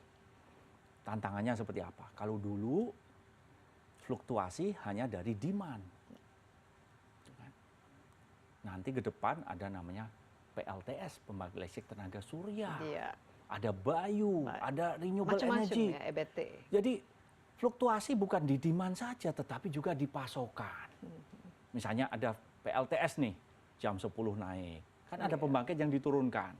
Speaker 3: Tantangannya seperti apa? Kalau dulu fluktuasi hanya dari demand. Nanti ke depan ada namanya PLTS, pembangkit listrik tenaga surya. Ada Bayu, ada renewable energy.
Speaker 1: Ya, EBT.
Speaker 3: Jadi fluktuasi bukan di demand saja, tetapi juga di pasokan. Misalnya ada PLTS nih, jam 10 naik. Kan ada pembangkit yang diturunkan.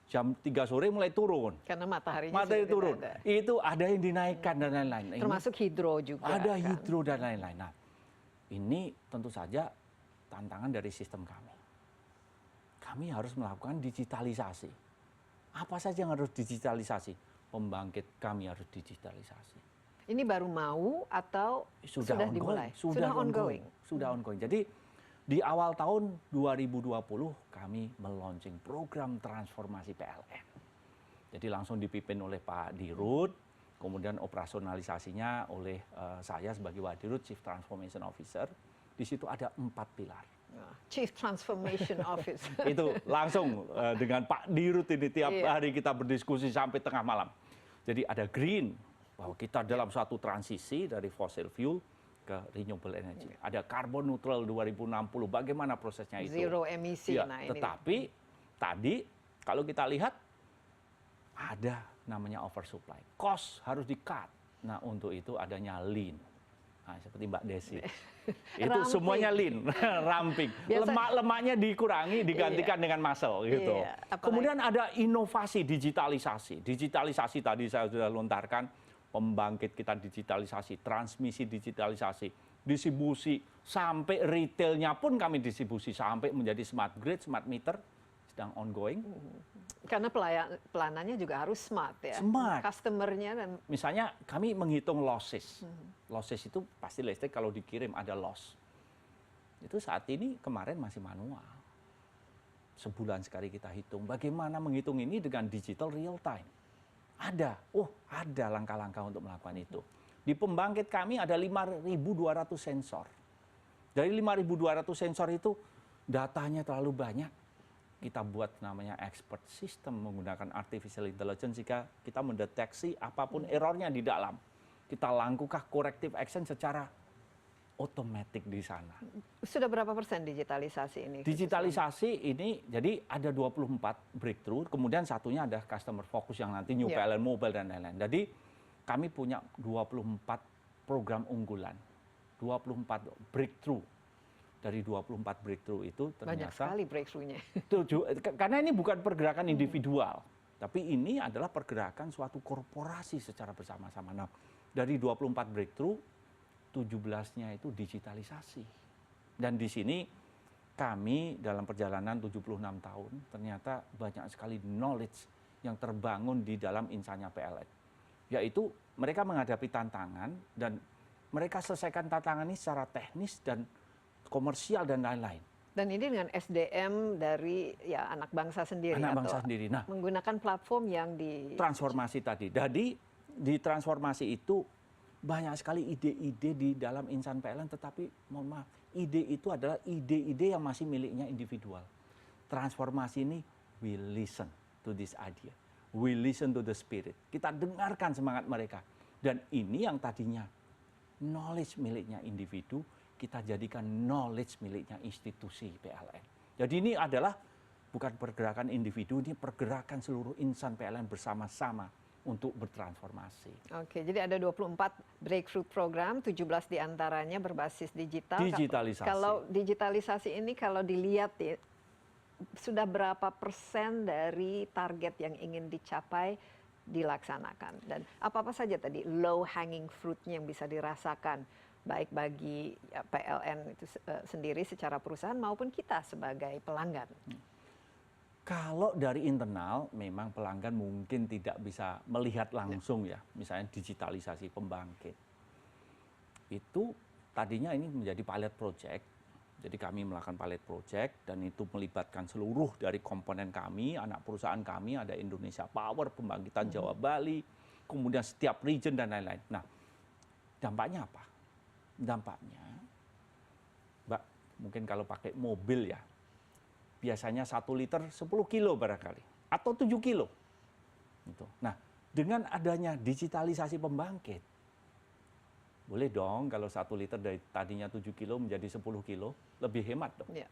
Speaker 3: Jam 3 sore mulai turun.
Speaker 1: Karena matahari
Speaker 3: turun. Itu ada yang dinaikkan dan lain-lain.
Speaker 1: Termasuk hidro juga.
Speaker 3: Ada hidro dan lain-lain. Nah, ini tentu saja tantangan dari sistem kami. Kami harus melakukan digitalisasi. Apa saja yang harus digitalisasi? Pembangkit kami harus digitalisasi.
Speaker 1: Ini baru mau atau sudah dimulai?
Speaker 3: Sudah ongoing. Sudah ongoing. Jadi di awal tahun 2020 kami meluncing program transformasi PLN. Jadi langsung dipimpin oleh Pak Dirut, kemudian operasionalisasinya oleh saya sebagai Wadirut, Chief Transformation Officer. Di situ ada 4 pilar.
Speaker 1: Chief Transformation Officer.
Speaker 3: Itu langsung dengan Pak Dirut ini tiap hari kita berdiskusi sampai tengah malam. Jadi ada green, bahwa kita dalam suatu transisi dari fossil fuel ke renewable energy. Ada carbon neutral 2060, bagaimana prosesnya itu?
Speaker 1: Zero emisi.
Speaker 3: Ya, nah, tetapi tadi kalau kita lihat ada namanya oversupply. Cost harus di-cut. Nah, untuk itu adanya lean. Nah, seperti Mbak Desi. Itu ramping. Semuanya lean, ramping. Lemak-lemaknya dikurangi, digantikan dengan muscle gitu. Kemudian ada inovasi digitalisasi. Digitalisasi tadi saya sudah lontarkan, pembangkit kita digitalisasi, transmisi digitalisasi, distribusi, sampai retailnya pun kami distribusi, sampai menjadi smart grid, smart meter, sedang ongoing.
Speaker 1: Karena pelanannya juga harus smart ya.
Speaker 3: Smart.
Speaker 1: Customer-nya dan
Speaker 3: misalnya kami menghitung losses. Losses itu pasti listrik kalau dikirim ada loss. Itu saat ini kemarin masih manual. Sebulan sekali kita hitung. Bagaimana menghitung ini dengan digital real time? Ada. Ada langkah-langkah untuk melakukan itu. Di pembangkit kami ada 5.200 sensor. Dari 5.200 sensor itu datanya terlalu banyak. Kita buat namanya expert system menggunakan artificial intelligence jika kita mendeteksi apapun errornya di dalam. Kita lakukan corrective action secara otomatis di sana.
Speaker 1: Sudah berapa persen digitalisasi ini?
Speaker 3: Digitalisasi ini jadi ada 24 breakthrough, kemudian satunya ada customer focus yang nanti New PLN Mobile dan lain-lain. Jadi kami punya 24 program unggulan, 24 breakthrough. Dari 24 breakthrough itu ternyata
Speaker 1: banyak sekali breakthrough-nya.
Speaker 3: Karena ini bukan pergerakan individual, tapi ini adalah pergerakan suatu korporasi secara bersama-sama. Nah, dari 24 breakthrough, 17-nya itu digitalisasi. Dan di sini kami dalam perjalanan 76 tahun ternyata banyak sekali knowledge yang terbangun di dalam insannya PLN. Yaitu mereka menghadapi tantangan dan mereka selesaikan tantangan ini secara teknis dan komersial dan lain-lain.
Speaker 1: Dan ini dengan SDM dari ya anak bangsa sendiri.
Speaker 3: Anak bangsa sendiri. Nah,
Speaker 1: menggunakan platform yang di
Speaker 3: transformasi tadi. Jadi di transformasi itu banyak sekali ide-ide di dalam insan PLN, tetapi mohon maaf, ide itu adalah ide-ide yang masih miliknya individual. Transformasi ini we listen to this idea. We listen to the spirit. Kita dengarkan semangat mereka. Dan ini yang tadinya knowledge miliknya individu, kita jadikan knowledge miliknya institusi PLN. Jadi ini adalah bukan pergerakan individu, ini pergerakan seluruh insan PLN bersama-sama untuk bertransformasi.
Speaker 1: Oke, jadi ada 24 breakthrough program, 17 diantaranya berbasis digital.
Speaker 3: Digitalisasi.
Speaker 1: Kalau digitalisasi ini kalau dilihat ya, sudah berapa persen dari target yang ingin dicapai dilaksanakan? Dan apa-apa saja tadi low hanging fruit-nya yang bisa dirasakan, baik bagi PLN itu sendiri secara perusahaan maupun kita sebagai pelanggan?
Speaker 3: Kalau dari internal, memang pelanggan mungkin tidak bisa melihat langsung ya, misalnya digitalisasi pembangkit. Itu tadinya ini menjadi pilot project, jadi kami melakukan pilot project dan itu melibatkan seluruh dari komponen kami, anak perusahaan kami, ada Indonesia Power, Pembangkitan Jawa Bali, kemudian setiap region dan lain-lain. Nah, dampaknya apa? Dampaknya, Mbak, mungkin kalau pakai mobil ya, biasanya 1 liter 10 kilo barangkali, atau 7 kilo. Gitu. Nah, dengan adanya digitalisasi pembangkit, boleh dong kalau 1 liter dari tadinya 7 kilo menjadi 10 kilo, lebih hemat dong. Yeah.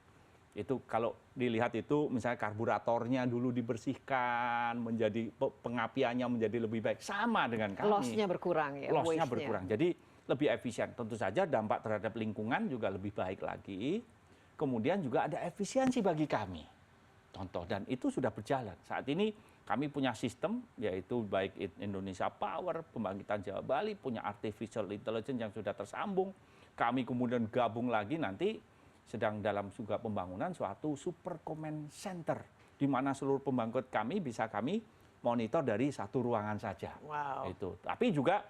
Speaker 3: Itu kalau dilihat itu misalnya karburatornya dulu dibersihkan, menjadi pengapiannya menjadi lebih baik, sama dengan kami.
Speaker 1: Loss-nya berkurang ya,
Speaker 3: loss-nya berkurang, jadi lebih efisien. Tentu saja dampak terhadap lingkungan juga lebih baik lagi. Kemudian juga ada efisiensi bagi kami. Contoh, dan itu sudah berjalan. Saat ini kami punya sistem, yaitu baik Indonesia Power, Pembangkitan Jawa Bali, punya artificial intelligence yang sudah tersambung. Kami kemudian gabung lagi nanti sedang dalam juga pembangunan suatu super command center, di mana seluruh pembangkit kami bisa kami monitor dari satu ruangan saja.
Speaker 1: Wow.
Speaker 3: Itu. Tapi juga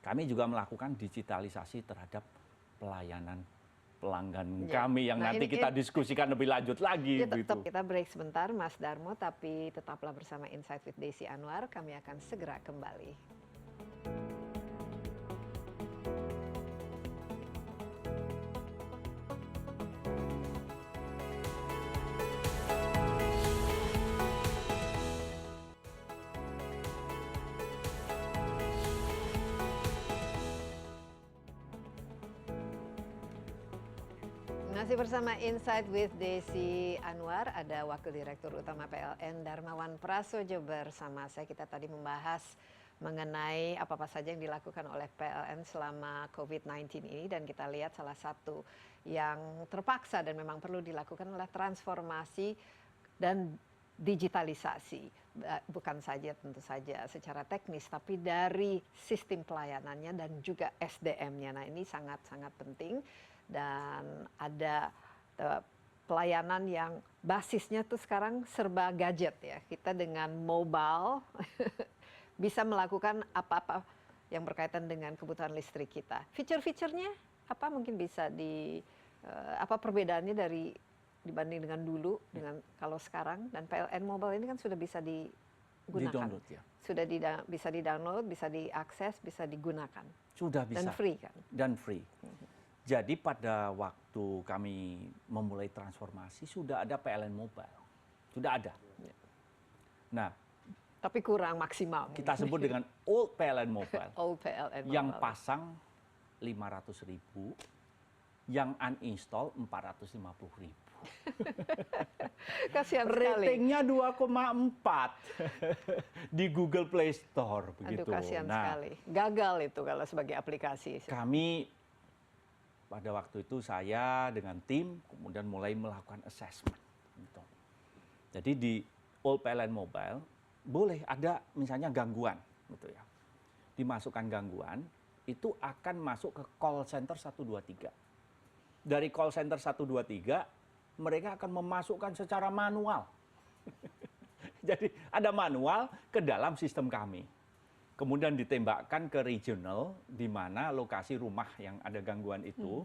Speaker 3: kami juga melakukan digitalisasi terhadap pelayanan pelanggan kami yang nanti kita diskusikan lebih lanjut lagi.
Speaker 1: Tetap kita break sebentar, Mas Darmo, tapi tetaplah bersama Insight with Desi Anwar. Kami akan segera kembali. Masih bersama Insight with Desi Anwar, ada Wakil Direktur Utama PLN Darmawan Prasojo bersama saya. Kita tadi membahas mengenai apa-apa saja yang dilakukan oleh PLN selama COVID-19 ini, dan kita lihat salah satu yang terpaksa dan memang perlu dilakukan adalah transformasi dan digitalisasi. Bukan saja tentu saja secara teknis, tapi dari sistem pelayanannya dan juga SDM-nya. Nah, ini sangat-sangat penting. Dan ada pelayanan yang basisnya tuh sekarang serba gadget ya. Kita dengan mobile bisa melakukan apa-apa yang berkaitan dengan kebutuhan listrik kita. Fitur-fiturnya apa mungkin bisa apa perbedaannya dibanding dengan dulu dengan kalau sekarang, dan PLN Mobile ini kan sudah bisa digunakan.
Speaker 3: Ya.
Speaker 1: Sudah bisa di-download, bisa diakses, bisa digunakan.
Speaker 3: Sudah bisa.
Speaker 1: Dan free kan?
Speaker 3: Dan free. Jadi pada waktu kami memulai transformasi sudah ada PLN Mobile, sudah ada. Nah,
Speaker 1: tapi kurang maksimal.
Speaker 3: Kita sebut dengan Old PLN Mobile.
Speaker 1: Old PLN
Speaker 3: yang
Speaker 1: Mobile.
Speaker 3: pasang 500.000, yang uninstall 450.000.
Speaker 1: Kasihan sekali.
Speaker 3: Ratingnya 2,4 di Google Play Store begitu.
Speaker 1: Aduh, kasihan sekali. Gagal itu kalau sebagai aplikasi.
Speaker 3: Kami pada waktu itu saya dengan tim kemudian mulai melakukan assessment. Gitu. Jadi di Old PLN Mobile boleh ada misalnya gangguan, gitu ya. Dimasukkan gangguan itu akan masuk ke call center 123. Dari call center 123 mereka akan memasukkan secara manual. Jadi ada manual ke dalam sistem kami. Kemudian ditembakkan ke regional, di mana lokasi rumah yang ada gangguan itu.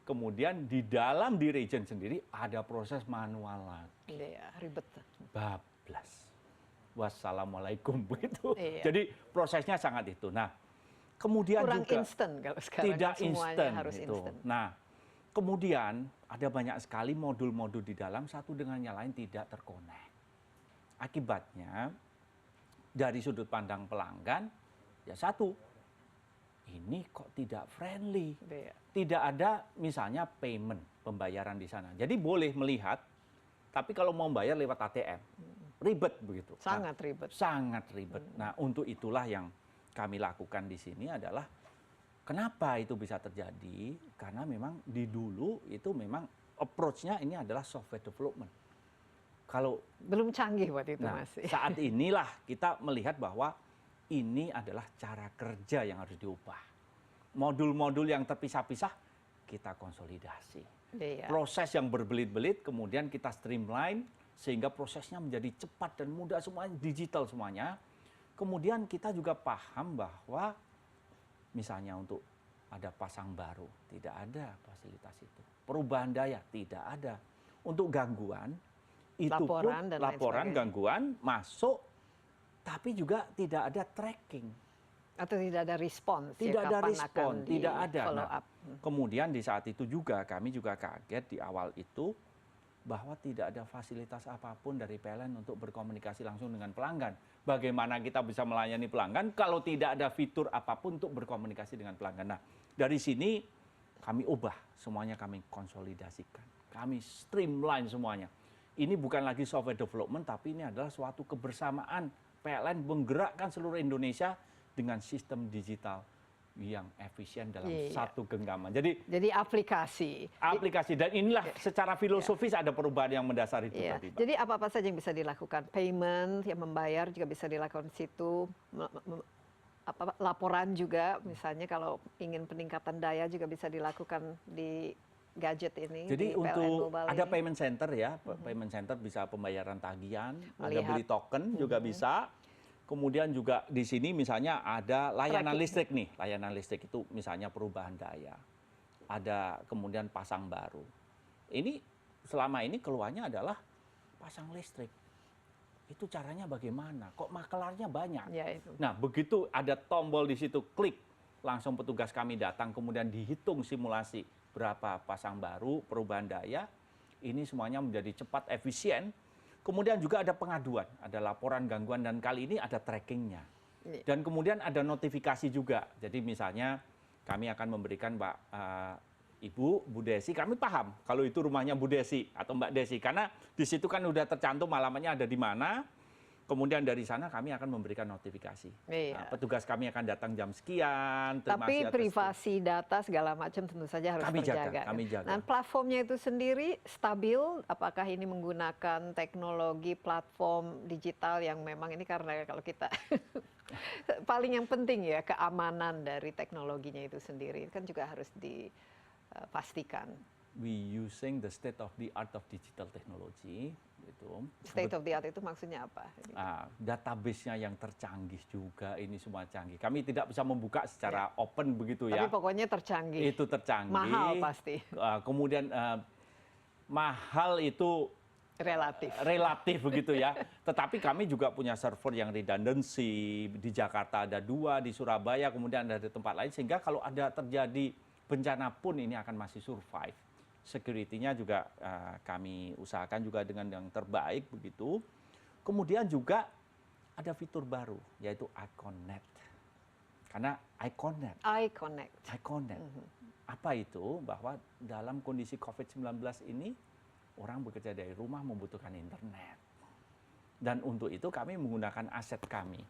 Speaker 3: Kemudian di dalam di region sendiri ada proses manual lagi.
Speaker 1: Iya, ribet.
Speaker 3: Bablas. Wassalamualaikum begitu.
Speaker 1: Iya.
Speaker 3: Jadi prosesnya sangat itu. Nah, kemudian
Speaker 1: kurang
Speaker 3: juga
Speaker 1: instan kalau sekarang.
Speaker 3: tidak instan
Speaker 1: harus
Speaker 3: itu.
Speaker 1: instan.
Speaker 3: Nah, kemudian ada banyak sekali modul-modul di dalam, satu dengan yang lain tidak terkonek. Akibatnya dari sudut pandang pelanggan, ya satu, ini kok tidak friendly.
Speaker 1: Iya.
Speaker 3: Tidak ada misalnya payment, pembayaran di sana. Jadi boleh melihat, tapi kalau mau bayar lewat ATM. ribet begitu.
Speaker 1: Sangat ribet.
Speaker 3: Sangat ribet. Nah, untuk itulah yang kami lakukan di sini adalah kenapa itu bisa terjadi? Karena memang di dulu itu memang approach-nya ini adalah software development. Kalau
Speaker 1: belum canggih waktu itu
Speaker 3: nah,
Speaker 1: masih.
Speaker 3: saat inilah kita melihat bahwa ini adalah cara kerja yang harus diubah. Modul-modul yang terpisah-pisah kita konsolidasi.
Speaker 1: Iya.
Speaker 3: Proses yang berbelit-belit kemudian kita streamline sehingga prosesnya menjadi cepat dan mudah, semuanya digital semuanya. Kemudian kita juga paham bahwa misalnya untuk ada pasang baru tidak ada fasilitas itu. Perubahan daya tidak ada. Untuk gangguan itu
Speaker 1: Laporan
Speaker 3: pun
Speaker 1: dan lain
Speaker 3: laporan
Speaker 1: sebagainya.
Speaker 3: gangguan masuk tapi juga tidak ada tracking.
Speaker 1: Atau tidak ada respons.
Speaker 3: Tidak ada
Speaker 1: kapan
Speaker 3: respon,
Speaker 1: akan
Speaker 3: tidak ada.
Speaker 1: follow
Speaker 3: Nah,
Speaker 1: up.
Speaker 3: kemudian di saat itu juga kami juga kaget di awal itu bahwa tidak ada fasilitas apapun dari PLN untuk berkomunikasi langsung dengan pelanggan. Bagaimana kita bisa melayani pelanggan kalau tidak ada fitur apapun untuk berkomunikasi dengan pelanggan. Nah, dari sini kami ubah, semuanya kami konsolidasikan. Kami streamline semuanya. Ini bukan lagi software development, tapi ini adalah suatu kebersamaan PLN menggerakkan seluruh Indonesia dengan sistem digital yang efisien dalam satu genggaman.
Speaker 1: Jadi aplikasi.
Speaker 3: Dan inilah secara filosofis ada perubahan yang mendasar itu tadi.
Speaker 1: Jadi apa-apa saja yang bisa dilakukan. Payment, yang membayar juga bisa dilakukan di situ. Laporan juga, misalnya kalau ingin peningkatan daya juga bisa dilakukan di gadget ini.
Speaker 3: Jadi
Speaker 1: di PLN
Speaker 3: untuk
Speaker 1: Mobile
Speaker 3: ada
Speaker 1: ini.
Speaker 3: payment center ya, payment center bisa pembayaran tagihan, ada
Speaker 1: Melihat.
Speaker 3: beli token juga bisa. Kemudian juga di sini misalnya ada layanan listrik nih, layanan listrik itu misalnya perubahan daya, ada kemudian pasang baru. Ini selama ini keluarnya adalah pasang listrik. Itu caranya bagaimana? Kok makelarnya banyak?
Speaker 1: Ya, itu.
Speaker 3: Nah, begitu ada tombol di situ, klik, langsung petugas kami datang, kemudian dihitung simulasi berapa pasang baru, perubahan daya, ini semuanya menjadi cepat, efisien. Kemudian juga ada pengaduan, ada laporan gangguan, dan kali ini ada trackingnya. Dan kemudian ada notifikasi juga. Jadi misalnya kami akan memberikan Ibu, Bu Desi, kami paham kalau itu rumahnya Bu Desi atau Mbak Desi. Karena di situ kan udah tercantum alamatnya ada di mana. Kemudian dari sana kami akan memberikan notifikasi.
Speaker 1: Iya.
Speaker 3: Nah, petugas kami akan datang jam sekian.
Speaker 1: Tapi privasi data segala macam tentu saja harus terjaga.
Speaker 3: Kami jaga.
Speaker 1: Nah, platformnya itu sendiri stabil. Apakah ini menggunakan teknologi platform digital yang memang ini karena kalau kita paling yang penting ya keamanan dari teknologinya itu sendiri kan juga harus dipastikan.
Speaker 3: We using the state of the art of digital technology. Gitu.
Speaker 1: State of the art itu maksudnya apa?
Speaker 3: Database-nya yang tercanggih juga, ini semua canggih. Kami tidak bisa membuka secara open begitu ya.
Speaker 1: Tapi pokoknya tercanggih.
Speaker 3: Itu tercanggih.
Speaker 1: Mahal pasti.
Speaker 3: Kemudian mahal itu relatif begitu ya. Tetapi kami juga punya server yang redundancy. Di Jakarta ada 2, di Surabaya kemudian ada di tempat lain. Sehingga kalau ada terjadi bencana pun ini akan masih survive. Security-nya juga kami usahakan juga dengan yang terbaik begitu. Kemudian juga ada fitur baru yaitu iConnect. Karena iConnect. Apa itu? Bahwa dalam kondisi COVID-19 ini orang bekerja dari rumah membutuhkan internet. Dan untuk itu kami menggunakan aset kami.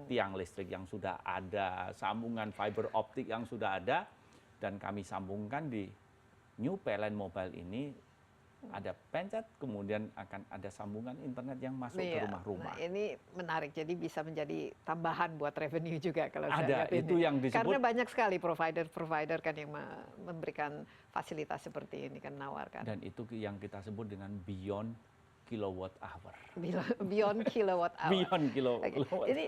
Speaker 3: Tiang listrik yang sudah ada, sambungan fiber optik yang sudah ada, dan kami sambungkan di New PLN Mobile ini ada pencet, kemudian akan ada sambungan internet yang masuk ke rumah-rumah.
Speaker 1: Nah, ini menarik, jadi bisa menjadi tambahan buat revenue juga kalau
Speaker 3: ada,
Speaker 1: saya lihat
Speaker 3: itu
Speaker 1: ini.
Speaker 3: yang disebut.
Speaker 1: Karena banyak sekali provider kan yang memberikan fasilitas seperti ini kan menawarkan.
Speaker 3: Dan itu yang kita sebut dengan beyond kilowatt hour.
Speaker 1: Beyond kilowatt hour.
Speaker 3: Beyond kilowatt hour.
Speaker 1: Ini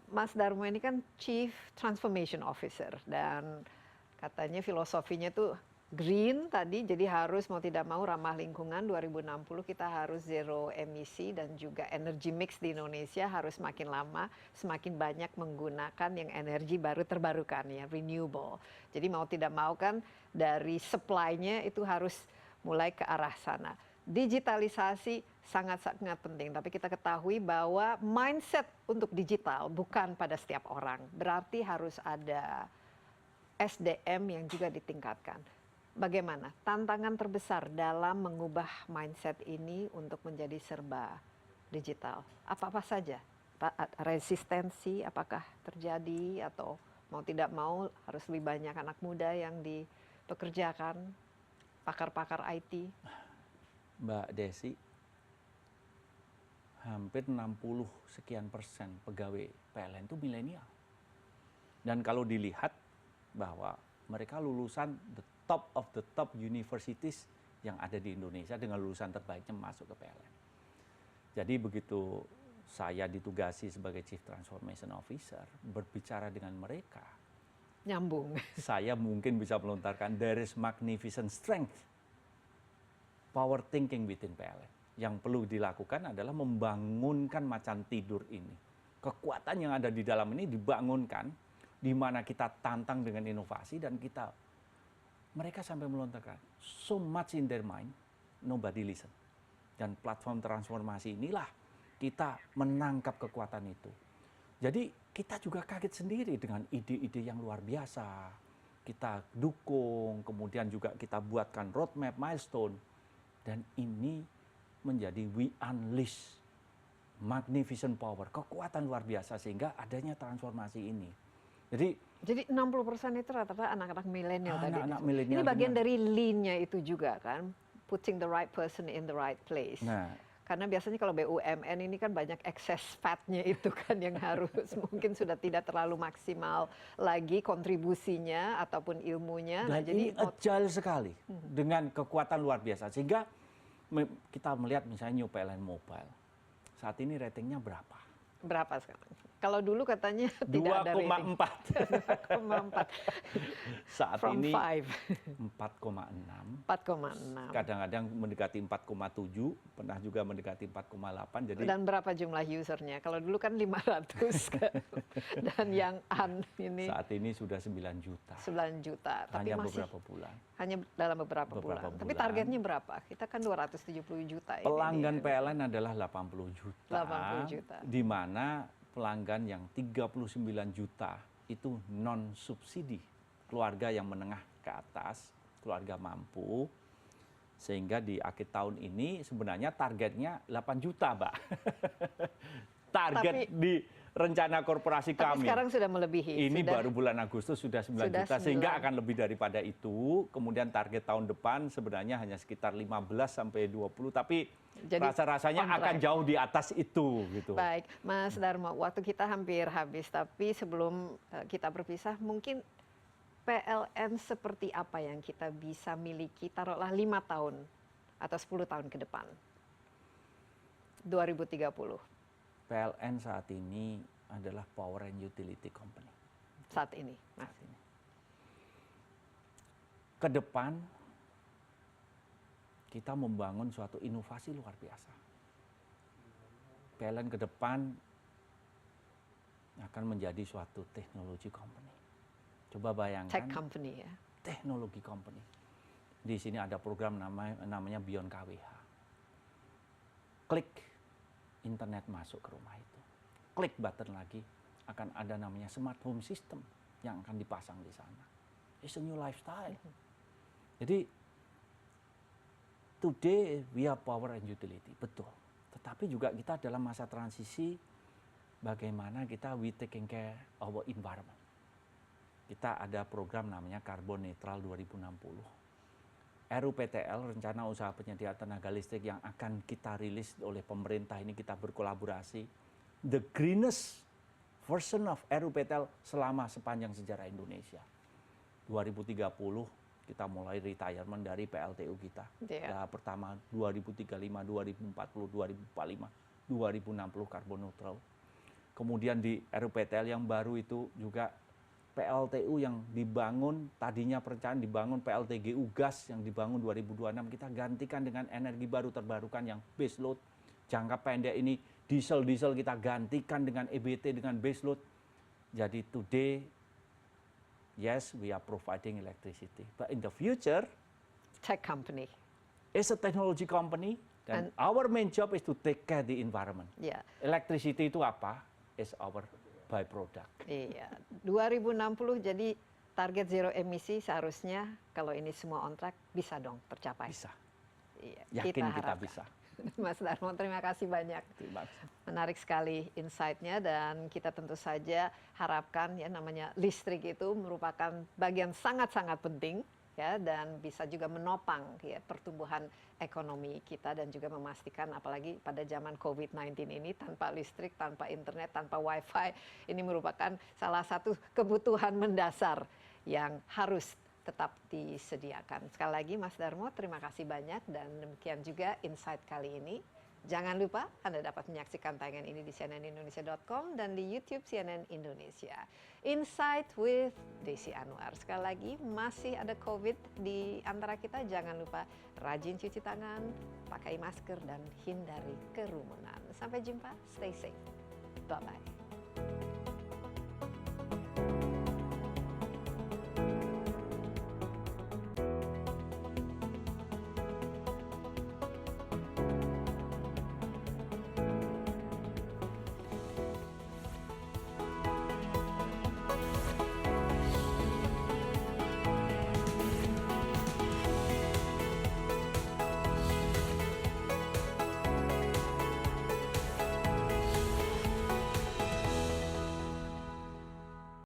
Speaker 1: Mas Darmo ini kan Chief Transformation Officer dan katanya filosofinya itu green tadi, jadi harus mau tidak mau ramah lingkungan. 2060 kita harus zero emisi dan juga energy mix di Indonesia harus makin lama semakin banyak menggunakan yang energi baru terbarukan ya, renewable. Jadi mau tidak mau kan dari supply-nya itu harus mulai ke arah sana. Digitalisasi sangat-sangat penting, tapi kita ketahui bahwa mindset untuk digital bukan pada setiap orang. Berarti harus ada SDM yang juga ditingkatkan. Bagaimana tantangan terbesar dalam mengubah mindset ini untuk menjadi serba digital? Apa-apa saja? Resistensi apakah terjadi atau mau tidak mau harus lebih banyak anak muda yang dipekerjakan, pakar-pakar IT?
Speaker 3: Mbak Desi, hampir 60 sekian persen pegawai PLN itu milenial. Dan kalau dilihat bahwa mereka lulusan the top of the top universities yang ada di Indonesia dengan lulusan terbaiknya masuk ke PLN. Jadi begitu saya ditugasi sebagai Chief Transformation Officer, berbicara dengan mereka,
Speaker 1: Nyambung.
Speaker 3: saya mungkin bisa melontarkan there is magnificent strength, power thinking within PLN. Yang perlu dilakukan adalah membangunkan macan tidur ini. Kekuatan yang ada di dalam ini dibangunkan, di mana kita tantang dengan inovasi dan mereka sampai melontarkan so much in their mind, nobody listen. Dan platform transformasi inilah kita menangkap kekuatan itu. Jadi kita juga kaget sendiri dengan ide-ide yang luar biasa. Kita dukung, kemudian juga kita buatkan roadmap, milestone. Dan ini menjadi we unleash magnificent power, kekuatan luar biasa sehingga adanya transformasi ini. Jadi
Speaker 1: 60% itu rata-rata anak-anak milenial tadi.
Speaker 3: Anak-anak milenial
Speaker 1: Ini bagian dari lean-nya itu juga kan, putting the right person in the right place.
Speaker 3: Nah,
Speaker 1: karena biasanya kalau BUMN ini kan banyak excess fat-nya itu kan yang harus mungkin sudah tidak terlalu maksimal lagi kontribusinya ataupun ilmunya.
Speaker 3: dan ini agile sekali dengan kekuatan luar biasa sehingga kita melihat misalnya New PLN Mobile saat ini ratingnya berapa?
Speaker 1: Berapa sekarang? Kalau dulu katanya tidak ada rating.
Speaker 3: 2,4.
Speaker 1: 2,4.
Speaker 3: Saat
Speaker 1: From
Speaker 3: ini
Speaker 1: 5.
Speaker 3: 4,6.
Speaker 1: 4,6.
Speaker 3: Kadang-kadang mendekati 4,7, pernah juga mendekati 4,8. Jadi
Speaker 1: dan berapa jumlah usernya? Kalau dulu kan 500 kan. Dan yang ini
Speaker 3: saat ini sudah 9 juta.
Speaker 1: 9 juta. Tapi
Speaker 3: Hanya
Speaker 1: masih
Speaker 3: beberapa bulan.
Speaker 1: hanya dalam beberapa bulan. Tapi targetnya berapa? Kita kan 270 juta.
Speaker 3: Pelanggan PLN adalah 80 juta.
Speaker 1: 80 juta.
Speaker 3: Di mana pelanggan yang 39 juta itu non subsidi, keluarga yang menengah ke atas, keluarga mampu, sehingga di akhir tahun ini sebenarnya targetnya 8 juta, Mbak. Target di rencana korporasi
Speaker 1: tapi
Speaker 3: kami.
Speaker 1: Sekarang sudah melebihi.
Speaker 3: Ini baru bulan Agustus sudah 9 juta, sehingga akan lebih daripada itu. Kemudian target tahun depan sebenarnya hanya sekitar 15 sampai 20, tapi rasa-rasanya akan jauh di atas itu. Gitu.
Speaker 1: Baik, Mas Darmo, waktu kita hampir habis, tapi sebelum kita berpisah, mungkin PLN seperti apa yang kita bisa miliki, taruhlah 5 tahun atau 10 tahun ke depan, 2030.
Speaker 3: PLN saat ini adalah power and utility company.
Speaker 1: Saat ini, Mas.
Speaker 3: Saat ini. Ke depan kita membangun suatu inovasi luar biasa. PLN ke depan akan menjadi suatu teknologi company. Coba bayangkan.
Speaker 1: Tech company ya.
Speaker 3: Teknologi company. Di sini ada program namanya Beyond KWH. Klik, internet masuk ke rumah itu. Klik button lagi, akan ada namanya smart home system yang akan dipasang di sana. It's a new lifestyle. Jadi, today we are power and utility, betul. Tetapi juga kita dalam masa transisi, bagaimana kita we taking care our environment. Kita ada program namanya Carbon Neutral 2060. RUPTL, Rencana Usaha Penyediaan Tenaga Listrik yang akan kita rilis oleh pemerintah ini, kita berkolaborasi. The greenest version of RUPTL selama sepanjang sejarah Indonesia. 2030 kita mulai retirement dari PLTU kita. Tahap pertama 2035, 2040, 2045, 2060 carbon neutral. Kemudian di RUPTL yang baru itu juga PLTU yang dibangun, tadinya perencanaan dibangun PLTGU gas yang dibangun 2026, kita gantikan dengan energi baru terbarukan yang base load. Jangka pendek ini diesel kita gantikan dengan EBT, dengan base load. Jadi today, yes, we are providing electricity. But in the future,
Speaker 1: tech company.
Speaker 3: It's a technology company, dan our main job is to take care the environment.
Speaker 1: Yeah.
Speaker 3: Electricity itu apa? Is our byproduct.
Speaker 1: Iya, 2060 jadi target zero emisi seharusnya kalau ini semua on track bisa dong tercapai.
Speaker 3: Bisa.
Speaker 1: Iya,
Speaker 3: Yakin kita bisa.
Speaker 1: Mas Darmo, terima kasih banyak.
Speaker 3: Terima kasih.
Speaker 1: Menarik sekali insight-nya, dan kita tentu saja harapkan ya, namanya listrik itu merupakan bagian sangat-sangat penting ya, dan bisa juga menopang ya pertumbuhan ekonomi kita, dan juga memastikan apalagi pada zaman COVID-19 ini, tanpa listrik, tanpa internet, tanpa wifi, ini merupakan salah satu kebutuhan mendasar yang harus tetap disediakan. Sekali lagi Mas Darmo, terima kasih banyak, dan demikian juga insight kali ini. Jangan lupa Anda dapat menyaksikan tayangan ini di cnnindonesia.com dan di YouTube CNN Indonesia. Insight with Desi Anwar. Sekali lagi, masih ada COVID di antara kita. Jangan lupa rajin cuci tangan, pakai masker, dan hindari kerumunan. Sampai jumpa, stay safe. Bye-bye.